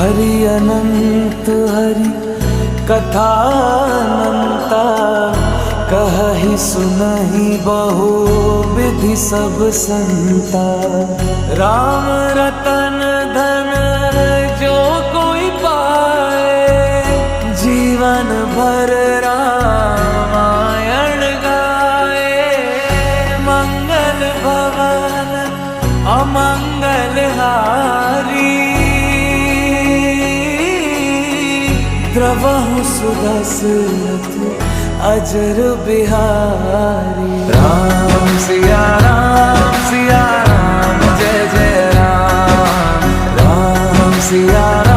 हरि अनंत हरि कथा अनंता, कहहि सुनहि बहु विधि सब संता। राम रतन धन जो कोई पाए, जीवन भर रामायण गाए। मंगल भवन अमंगल हारी, द्रवहु सुदशरथ अजर बिहारी। राम सिया राम, जय जय राम। राम सिया राम।